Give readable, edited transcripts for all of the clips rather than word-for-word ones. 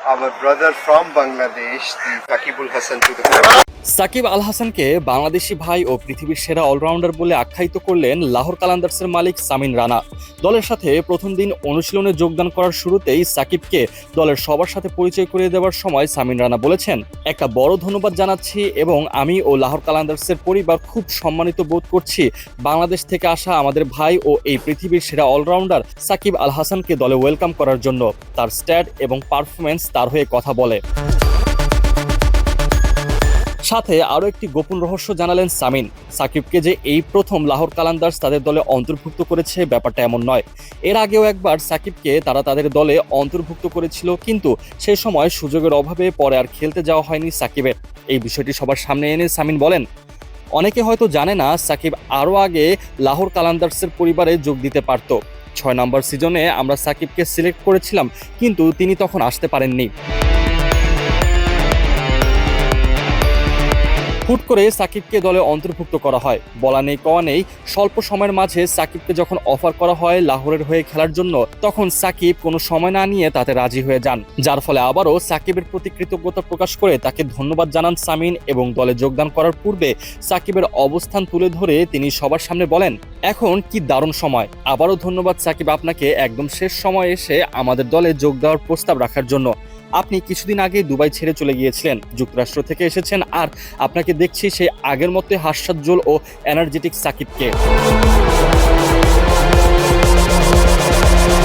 our brother from Bangladesh, the Sakibul Hasan to the club. Shakib Al হাসানকে বাংলাদেশি ভাই ও পৃথিবীর সেরা অলরাউন্ডার বলে আখ্যায়িত করলেন লাহোর কালান্দার্সের মালিক সামিন রানা। দলের সাথে প্রথম দিন অনুশীলনে যোগদান করার শুরুতেই সাকিবকে দলের সবার সাথে পরিচয় করিয়ে দেওয়ার সময় সামিন রানা বলেছেন, একটা বড় ধন্যবাদ জানাচ্ছি এবং আমি ও লাহোর কালান্দার্সের পরিবার খুব সম্মানিত বোধ করছি বাংলাদেশ থেকে আসা আমাদের ভাই ও এই পৃথিবীর সেরা অলরাউন্ডার সাকিব আল হাসানকে দলে ওয়েলকাম করার জন্য। তার স্ট্যাট এবং পারফরমেন্স তার হয়ে কথা বলে। সাথে আরও একটি গোপন রহস্য জানালেন সামিন। সাকিবকে যে এই প্রথম লাহোর কালান্দার্স তাদের দলে অন্তর্ভুক্ত করেছে ব্যাপারটা এমন নয়। এর আগেও একবার সাকিবকে তারা তাদের দলে অন্তর্ভুক্ত করেছিল, কিন্তু সেই সময় সুযোগের অভাবে পরে আর খেলতে যাওয়া হয়নি সাকিবের। এই বিষয়টি সবার সামনে এনে সামিন বলেন, অনেকে হয়তো জানে না সাকিব আরও আগে লাহোর কালান্দার্সের পরিবারে যোগ দিতে পারত। 6 নম্বর সিজনে আমরা সাকিবকে সিলেক্ট করেছিলাম, কিন্তু তিনি তখন আসতে পারেননি। হুট করে সাকিবকে দলে অন্তর্ভুক্ত করা হয়, বলা নেই কওয়া নেই। স্বল্প সময়ের মাঝে সাকিবকে যখন অফার করা হয় লাহোরের হয়ে খেলার জন্য, তখন সাকিব কোনো সময় না নিয়ে তাতে রাজি হয়ে যান, যার ফলে আবারও সাকিবের প্রতি কৃতজ্ঞতা প্রকাশ করে তাকে ধন্যবাদ জানান সামিন এবং দলে যোগদান করার পূর্বে সাকিবের অবস্থান তুলে ধরে তিনি সবার সামনে বলেন, এখন কি দারুণ সময়, আবারও ধন্যবাদ সাকিব আপনাকে একদম শেষ সময় এসে আমাদের দলে যোগ দেওয়ার প্রস্তাব রাখার জন্য। আপনি কিছুদিন আগে দুবাই ছেড়ে চলে গিয়েছিলেন, যুক্তরাষ্ট্র থেকে এসেছেন, আর আপনাকে দেখছি সেই আগের মতোই হাস্যোজ্জ্বল ও এনার্জেটিক সাকিবকে।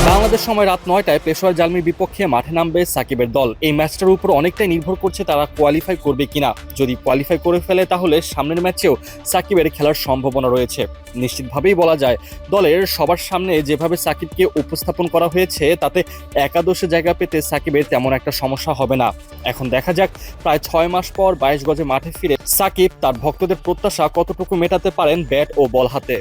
বাংলাদেশ সময় রাত 9টায় পেশোয়ার জালমির বিপক্ষে মাঠে নামবে সাকিবের দল। এই ম্যাচটার উপর অনেকটাই নির্ভর করছে তারা কোয়ালিফাই করবে কিনা। যদি কোয়ালিফাই করে ফেলে তাহলে সামনের ম্যাচেও সাকিবের খেলার সম্ভাবনা রয়েছে। নিশ্চিতভাবেই বলা যায় দলের সবার সামনে যেভাবে সাকিবকে উপস্থাপন করা হয়েছে তাতে একাদশে জায়গা পেতে সাকিবের তেমন একটা সমস্যা হবে না। এখন দেখা যাক প্রায় 6 মাস পর 22 গজে মাঠে ফিরে সাকিব তার ভক্তদের প্রত্যাশা কতটুকু মেটাতে পারেন ব্যাট ও বল হাতে।